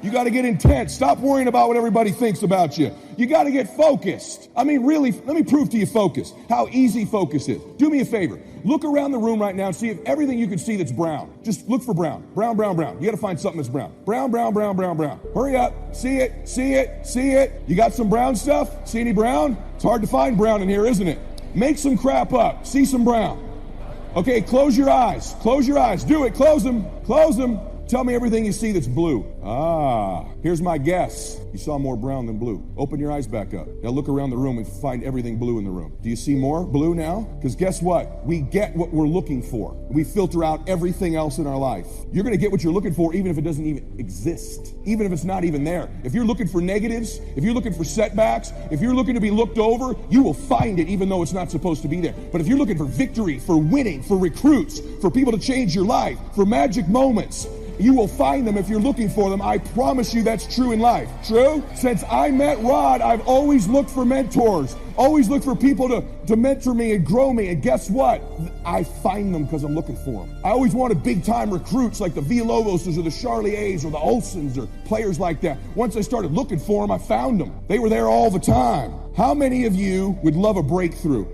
You got to get intense. Stop worrying about what everybody thinks about you. You got to get focused. I mean, really, let me prove to you focus, how easy focus is. Do me a favor. Look around the room right now and see if everything you can see that's brown. Just look for brown. Brown, brown, brown. You got to find something that's brown. Brown, brown, brown, brown, brown. Hurry up. See it, see it, see it. You got some brown stuff? See any brown? It's hard to find brown in here, isn't it? Make some crap up. See some brown. Okay, close your eyes. Close your eyes. Do it. Close them. Close them. Tell me everything you see that's blue. Ah, here's my guess. You saw more brown than blue. Open your eyes back up. Now look around the room and find everything blue in the room. Do you see more blue now? Because guess what? We get what we're looking for. We filter out everything else in our life. You're going to get what you're looking for even if it doesn't even exist. Even if it's not even there. If you're looking for negatives, if you're looking for setbacks, if you're looking to be looked over, you will find it even though it's not supposed to be there. But if you're looking for victory, for winning, for recruits, for people to change your life, for magic moments, you will find them if you're looking for them. I promise you that's true in life. True? Since I met Rod, I've always looked for mentors. Always look for people to mentor me and grow me. And guess what? I find them because I'm looking for them. I always wanted big-time recruits like the Villalobos or the Charlie A's or the Olsons or players like that. Once I started looking for them, I found them. They were there all the time. How many of you would love a breakthrough?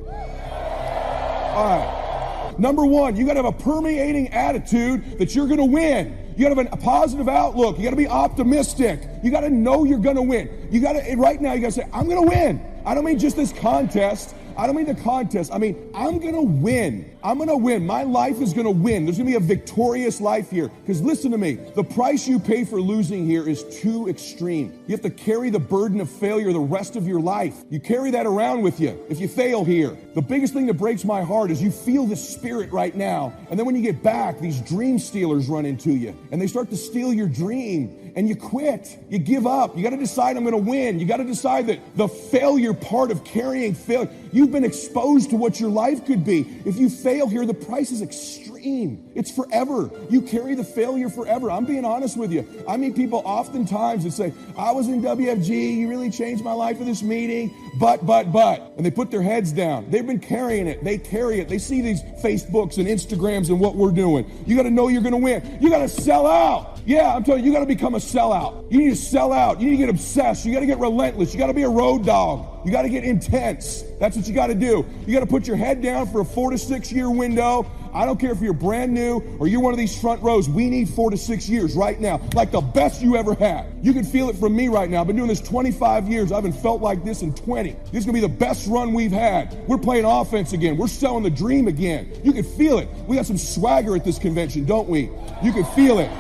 All right. Number one, you got to have a permeating attitude that you're going to win. You got to have a positive outlook. You got to be optimistic. You got to know you're going to win. You got to, right now, you got to say, I'm going to win. I don't mean just this contest. I don't mean the contest. I mean, I'm going to win. I'm going to win. My life is going to win. There's going to be a victorious life here. Because listen to me, the price you pay for losing here is too extreme. You have to carry the burden of failure the rest of your life. You carry that around with you if you fail here. The biggest thing that breaks my heart is you feel this spirit right now. And then when you get back, these dream stealers run into you. And they start to steal your dream. And you quit. You give up. You got to decide I'm going to win. You got to decide that the failure part of carrying failure, you've been exposed to what your life could be. If you fail here, the price is extreme. It's forever. You carry the failure forever. I'm being honest with you. I meet people oftentimes that say, I was in WFG. You really changed my life for this meeting. But. And they put their heads down. They've been carrying it. They carry it. They see these Facebooks and Instagrams and what we're doing. You got to know you're going to win. You got to sell out. Yeah, I'm telling you, you got to become a sellout. You need to sell out. You need to get obsessed. You got to get relentless. You got to be a road dog. You got to get intense. That's what you got to do. You got to put your head down for a 4 to 6 year window. I don't care if you're brand new or you're one of these front rows. We need 4 to 6 years right now, like the best you ever had. You can feel it from me right now. I've been doing this 25 years. I haven't felt like this in 20. This is going to be the best run we've had. We're playing offense again. We're selling the dream again. You can feel it. We got some swagger at this convention, don't we? You can feel it.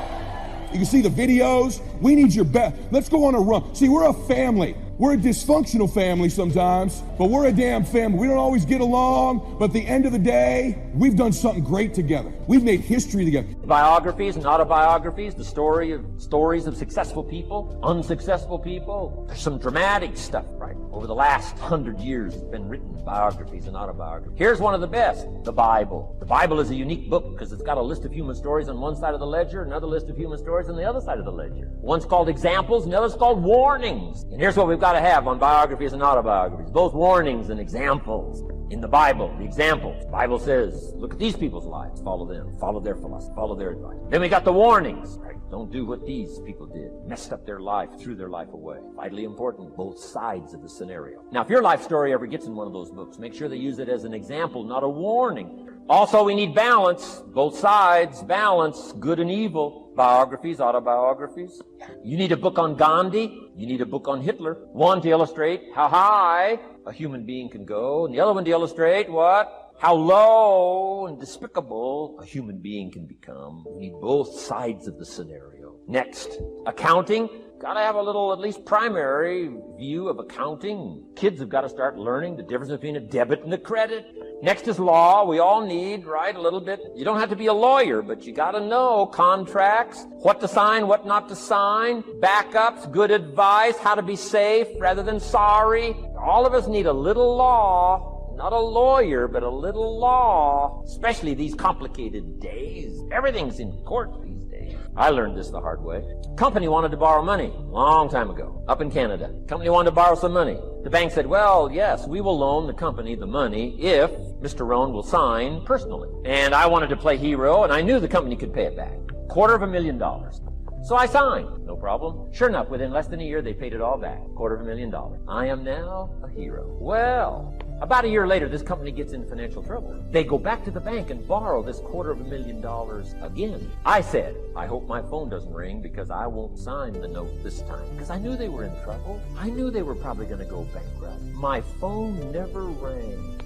You can see the videos. We need your best. Let's go on a run. See, we're a family. We're a dysfunctional family sometimes, but we're a damn family. We don't always get along, but at the end of the day, we've done something great together. We've made history together. Biographies and autobiographies, the stories of successful people, unsuccessful people. There's some dramatic stuff, right? Over the last 100 years, it's been written, biographies and autobiographies. Here's one of the best, the Bible. The Bible is a unique book because it's got a list of human stories on one side of the ledger, another list of human stories on the other side of the ledger. One's called examples, and the other's called warnings. And here's what we've got to have on biographies and autobiographies, both warnings and examples. In the Bible, the examples, the Bible says, look at these people's lives, follow them, follow their philosophy, follow their advice. Then we got the warnings, right? Don't do what these people did, messed up their life, threw their life away. Vitally important, both sides of the scenario. Now, if your life story ever gets in one of those books, make sure they use it as an example, not a warning. Also, we need balance, both sides, balance, good and evil. Biographies, autobiographies. You need a book on Gandhi. You need a book on Hitler. One to illustrate how high a human being can go, and the other one to illustrate what? How low and despicable a human being can become. We need both sides of the scenario. Next, accounting. Got to have a little, at least primary view of accounting. Kids have got to start learning the difference between a debit and a credit. Next is law. We all need, right, a little bit. You don't have to be a lawyer, but you got to know contracts, what to sign, what not to sign, backups, good advice, how to be safe rather than sorry. All of us need a little law. Not a lawyer, but a little law, especially these complicated days. Everything's in court these days. I learned this the hard way. Company wanted to borrow money a long time ago, up in Canada. Company wanted to borrow some money. The bank said, well, yes, we will loan the company the money if Mr. Rohn will sign personally. And I wanted to play hero, and I knew the company could pay it back. $250,000. So I signed. No problem. Sure enough, within less than a year, they paid it all back. $250,000. I am now a hero. Well, about a year later, this company gets in financial trouble. They go back to the bank and borrow this $250,000 again. I said, I hope my phone doesn't ring because I won't sign the note this time. Because I knew they were in trouble. I knew they were probably going to go bankrupt. My phone never rang.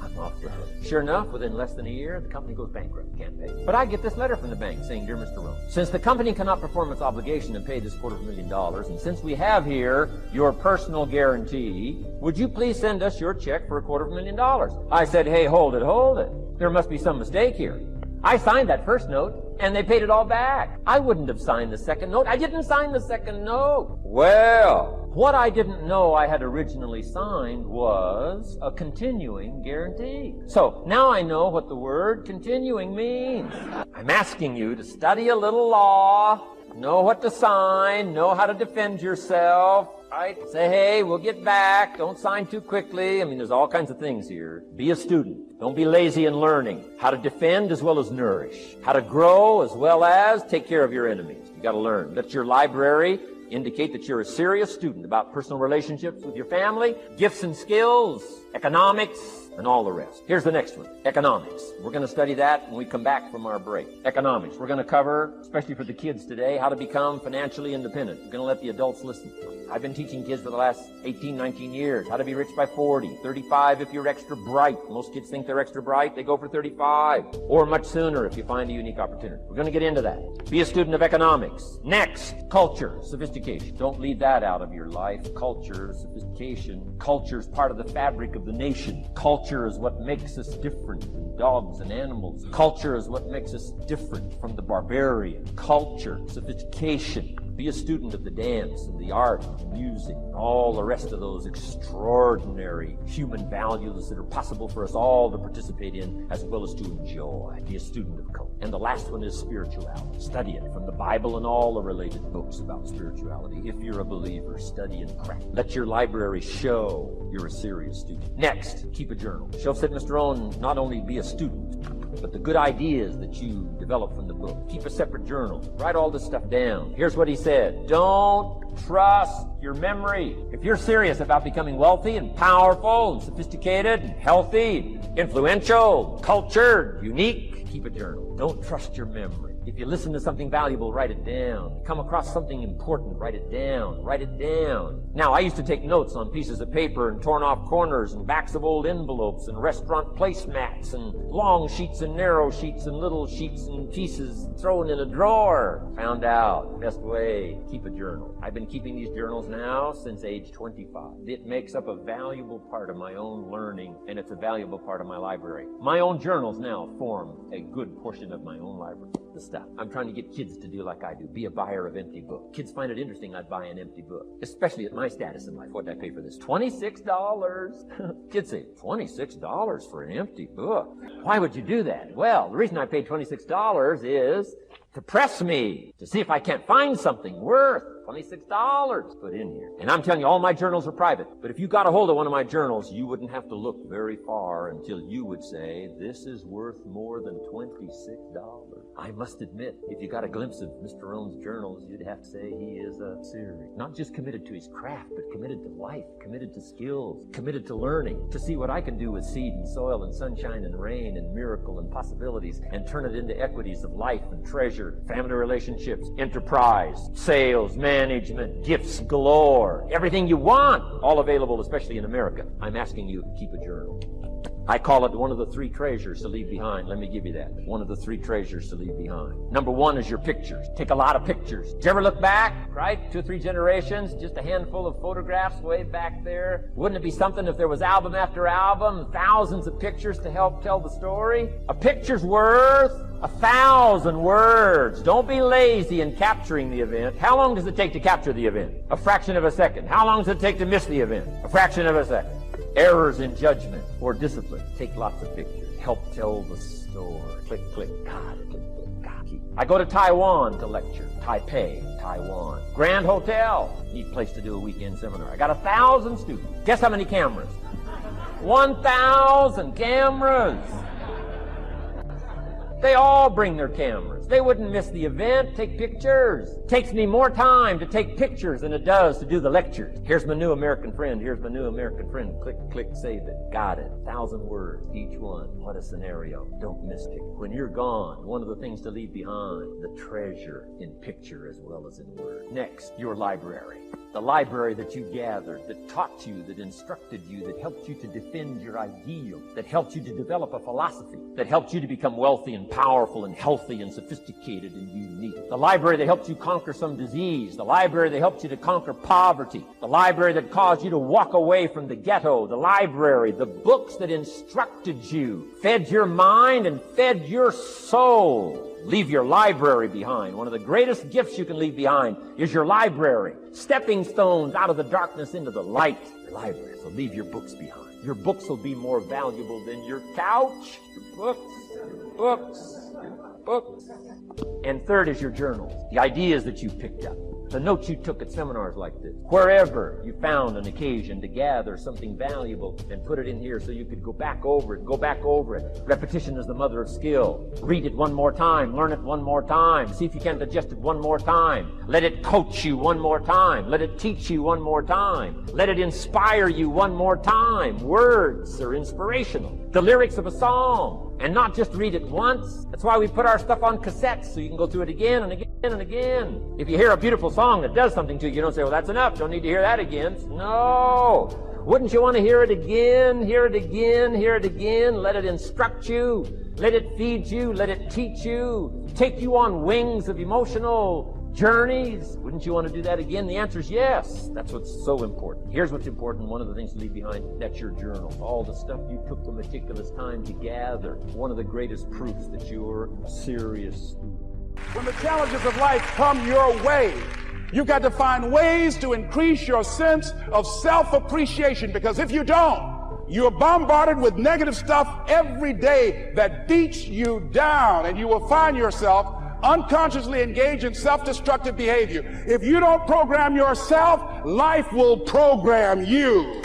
I'm off the hook. Sure enough, within less than a year, the company goes bankrupt. Can't pay. But I get this letter from the bank saying, Dear Mr. Rohn, since the company cannot perform its obligation and pay this $250,000, and since we have here your personal guarantee, would you please send us your check for $250,000? I said, hey, hold it. There must be some mistake here. I signed that first note, and they paid it all back. I wouldn't have signed the second note. I didn't sign the second note. Well, what I didn't know I had originally signed was a continuing guarantee. So now I know what the word continuing means. I'm asking you to study a little law, know what to sign, know how to defend yourself. Right? Say, hey, we'll get back. Don't sign too quickly. I mean, there's all kinds of things here. Be a student. Don't be lazy in learning. How to defend as well as nourish. How to grow as well as take care of your enemies. You got to learn. Let your library indicate that you're a serious student about personal relationships with your family, gifts and skills, economics, and all the rest. Here's the next one, economics. We're going to study that when we come back from our break. Economics. We're going to cover, especially for the kids today, how to become financially independent. We're going to let the adults listen. I've been teaching kids for the last 18, 19 years how to be rich by 40, 35 if you're extra bright. Most kids think they're extra bright. They go for 35 or much sooner if you find a unique opportunity. We're going to get into that. Be a student of economics. Next, culture, sophistication. Don't leave that out of your life. Culture, sophistication. Culture is part of the fabric of the nation. Culture is what makes us different than dogs and animals. Culture is what makes us different from the barbarian. Culture, sophistication. Be a student of the dance and the art and the music, and all the rest of those extraordinary human values that are possible for us all to participate in as well as to enjoy. Be a student of culture. And the last one is spirituality. Study it from the Bible and all the related books about spirituality. If you're a believer, study and practice. Let your library show you're a serious student. Next, keep a journal. Shelf said, Mr. Rohn, not only be a student, but the good ideas that you develop from the book. Keep a separate journal. Write all this stuff down. Here's what he said. Don't trust your memory. If you're serious about becoming wealthy and powerful and sophisticated and healthy, influential, cultured, unique, keep a journal. Don't trust your memory. If you listen to something valuable, write it down. Come across something important, write it down. Write it down. Now, I used to take notes on pieces of paper and torn off corners and backs of old envelopes and restaurant placemats and long sheets and narrow sheets and little sheets and pieces thrown in a drawer. Found out, best way, keep a journal. I've been keeping these journals now since age 25. It makes up a valuable part of my own learning, and it's a valuable part of my library. My own journals now form a good portion of my own library. The stuff I'm trying to get kids to do like I do. Be a buyer of empty books. Kids find it interesting I'd buy an empty book, especially at my status in life. What did I pay for this? $26. Kids say, $26 for an empty book? Why would you do that? Well, the reason I paid $26 is to press me to see if I can't find something worth $26 put in here. And I'm telling you, all my journals are private. But if you got a hold of one of my journals, you wouldn't have to look very far until you would say, this is worth more than $26. I must admit, if you got a glimpse of Mr. Rohn's journals, you'd have to say he is a serious, not just committed to his craft, but committed to life, committed to skills, committed to learning, to see what I can do with seed and soil and sunshine and rain and miracle and possibilities and turn it into equities of life and treasure, family relationships, enterprise, sales, management, gifts galore, everything you want, all available, especially in America. I'm asking you to keep a journal. I call it one of the three treasures to leave behind. Let me give you that. One of the three treasures to leave behind. Number one is your pictures. Take a lot of pictures. Did you ever look back, right? 2 or 3 generations, just a handful of photographs way back there. Wouldn't it be something if there was album after album, thousands of pictures to help tell the story? A picture's worth 1,000 words. Don't be lazy in capturing the event. How long does it take to capture the event? A fraction of a second. How long does it take to miss the event? A fraction of a second. Errors in judgment or discipline. Take lots of pictures. Help tell the story. Click, click, God, click, click, God. I go to Taiwan to lecture. Taipei, Taiwan. Grand Hotel. Neat place to do a weekend seminar. I got 1,000 students. Guess how many cameras? 1,000 cameras. They all bring their cameras. They wouldn't miss the event, take pictures. Takes me more time to take pictures than it does to do the lectures. Here's my new American friend. Here's my new American friend. Click, click, save it. Got it. 1,000 words, each one. What a scenario. Don't miss it. When you're gone, one of the things to leave behind, the treasure in picture as well as in word. Next, your library. The library that you gathered, that taught you, that instructed you, that helped you to defend your ideal, that helped you to develop a philosophy, that helped you to become wealthy and powerful and healthy and sophisticated and unique. The library that helped you conquer some disease. The library that helped you to conquer poverty. The library that caused you to walk away from the ghetto. The library, the books that instructed you, fed your mind and fed your soul. Leave your library behind. One of the greatest gifts you can leave behind is your library. Stepping stones out of the darkness into the light. Your library. So leave your books behind. Your books will be more valuable than your couch. Your books. And third is your journals. The ideas that you picked up. The notes you took at seminars like this. Wherever you found an occasion to gather something valuable and put it in here so you could go back over it. Repetition is the mother of skill. Read it one more time. Learn it one more time. See if you can digest it one more time. Let it coach you one more time. Let it teach you one more time. Let it inspire you one more time. Words are inspirational. The lyrics of a song. And not just read it once. That's why we put our stuff on cassettes so you can go through it again and again and again. If you hear a beautiful song that does something to you, you don't say, well, that's enough. Don't need to hear that again. No. Wouldn't you want to hear it again, hear it again, hear it again? Let it instruct you. Let it feed you. Let it teach you. Take you on wings of emotional journeys. Wouldn't you want to do that again? The answer is yes. That's what's so important. Here's what's important. One of the things to leave behind, that's your journal. All the stuff you took the meticulous time to gather. One of the greatest proofs that you're a serious student. When the challenges of life come your way, you've got to find ways to increase your sense of self-appreciation, because if you don't, you're bombarded with negative stuff every day that beats you down, and you will find yourself unconsciously engaged in self-destructive behavior. If you don't program yourself, life will program you.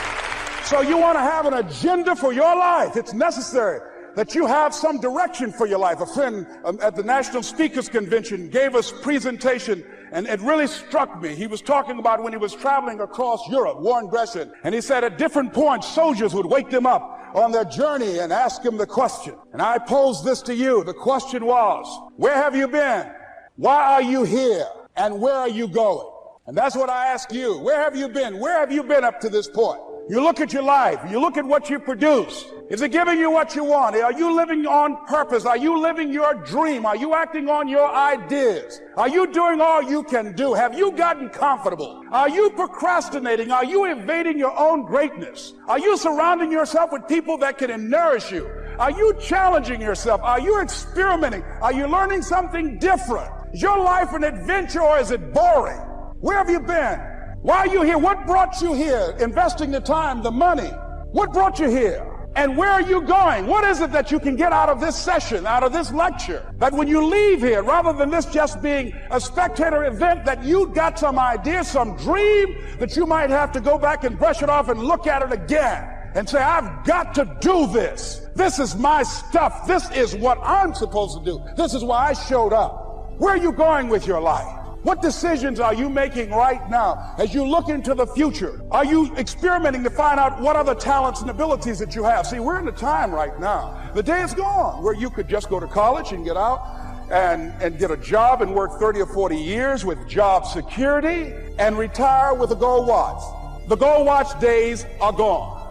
So you want to have an agenda for your life. It's necessary that you have some direction for your life. A friend at the National Speakers Convention gave us a presentation, and it really struck me. He was talking about when he was traveling across Europe, Warren Gresham, and he said at different points, soldiers would wake them up on their journey and ask him the question. And I pose this to you. The question was, where have you been? Why are you here? And where are you going? And that's what I ask you. Where have you been? Where have you been up to this point? You look at your life. You look at what you produce. Is it giving you what you want? Are you living on purpose? Are you living your dream? Are you acting on your ideas? Are you doing all you can do? Have you gotten comfortable? Are you procrastinating? Are you evading your own greatness? Are you surrounding yourself with people that can nourish you? Are you challenging yourself? Are you experimenting? Are you learning something different? Is your life an adventure, or is it boring? Where have you been? Why are you here? What brought you here? Investing the time, the money. What brought you here? And where are you going? What is it that you can get out of this session, out of this lecture? That when you leave here, rather than this just being a spectator event, that you got some idea, some dream, that you might have to go back and brush it off and look at it again and say, I've got to do this. This is my stuff. This is what I'm supposed to do. This is why I showed up. Where are you going with your life? What decisions are you making right now as you look into the future? Are you experimenting to find out what other talents and abilities that you have? See, we're in a time right now. The day is gone where you could just go to college and get out and get a job and work 30 or 40 years with job security and retire with a gold watch. The gold watch days are gone.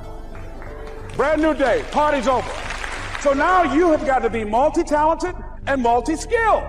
Brand new day. Party's over. So now you have got to be multi-talented and multi-skilled.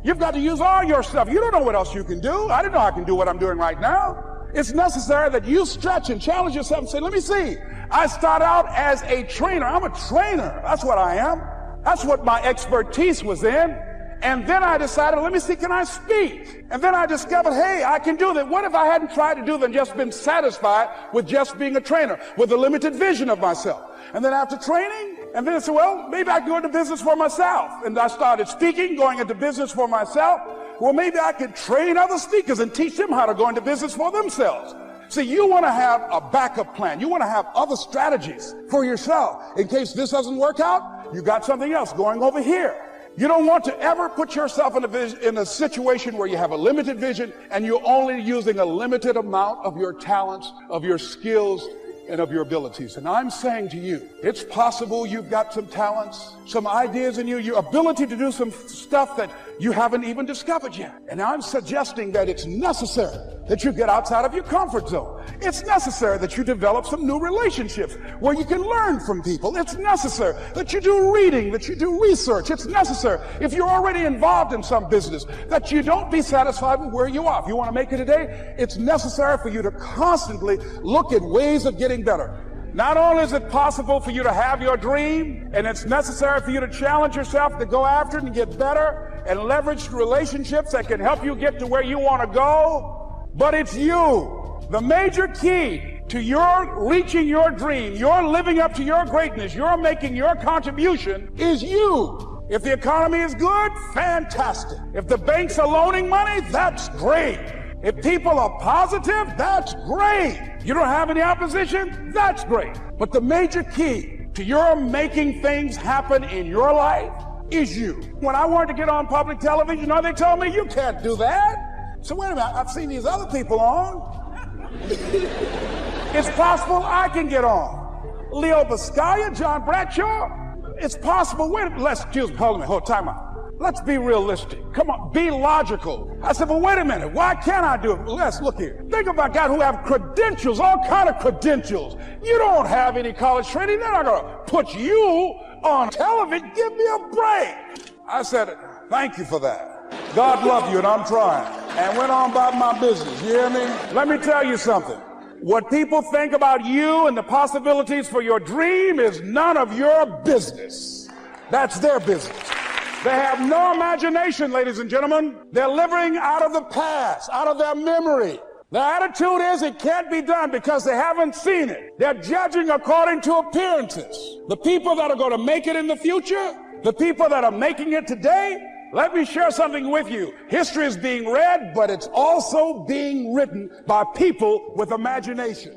You've got to use all your stuff. You don't know what else you can do. I didn't know I can do what I'm doing right now. It's necessary that you stretch and challenge yourself and say, let me see. I start out as a trainer. I'm a trainer. That's what I am. That's what my expertise was in. And then I decided, let me see, can I speak? And then I discovered, hey, I can do that. What if I hadn't tried to do that and just been satisfied with just being a trainer, with a limited vision of myself? And then after training, and then I said, well, maybe I can go into business for myself. And I started speaking, going into business for myself. Well, maybe I could train other speakers and teach them how to go into business for themselves. See, you want to have a backup plan. You want to have other strategies for yourself. In case this doesn't work out, you got something else going over here. You don't want to ever put yourself in a situation where you have a limited vision and you're only using a limited amount of your talents, of your skills, and of your abilities. And I'm saying to you, it's possible you've got some talents, some ideas in you, your ability to do some stuff that you haven't even discovered yet. And I'm suggesting that it's necessary that you get outside of your comfort zone. It's necessary that you develop some new relationships where you can learn from people. It's necessary that you do reading, that you do research. It's necessary, if you're already involved in some business, that you don't be satisfied with where you are. If you want to make it today, it's necessary for you to constantly look at ways of getting better. Not only is it possible for you to have your dream, and it's necessary for you to challenge yourself to go after it and get better and leverage relationships that can help you get to where you want to go, but it's you. The major key to your reaching your dream, your living up to your greatness, your making your contribution is you. If the economy is good, fantastic. If the banks are loaning money, that's great. If people are positive, that's great. You don't have any opposition, that's great. But the major key to your making things happen in your life is you. When I wanted to get on public television, they told me, you can't do that. So wait a minute, I've seen these other people on. It's possible I can get on. Leo Biscaya, John Bradshaw, it's possible. Wait a minute, hold on, time out. Let's be realistic. Come on, be logical. I said, well, wait a minute. Why can't I do it? Let's look here. Think about guys who have credentials, all kind of credentials. You don't have any college training. They're not going to put you on television. Give me a break. I said, thank you for that. God love you, and I'm trying. And went on about my business. You hear me? Let me tell you something. What people think about you and the possibilities for your dream is none of your business. That's their business. They have no imagination, ladies and gentlemen. They're living out of the past, out of their memory. Their attitude is it can't be done because they haven't seen it. They're judging according to appearances. The people that are going to make it in the future, the people that are making it today, let me share something with you. History is being read, but it's also being written by people with imagination.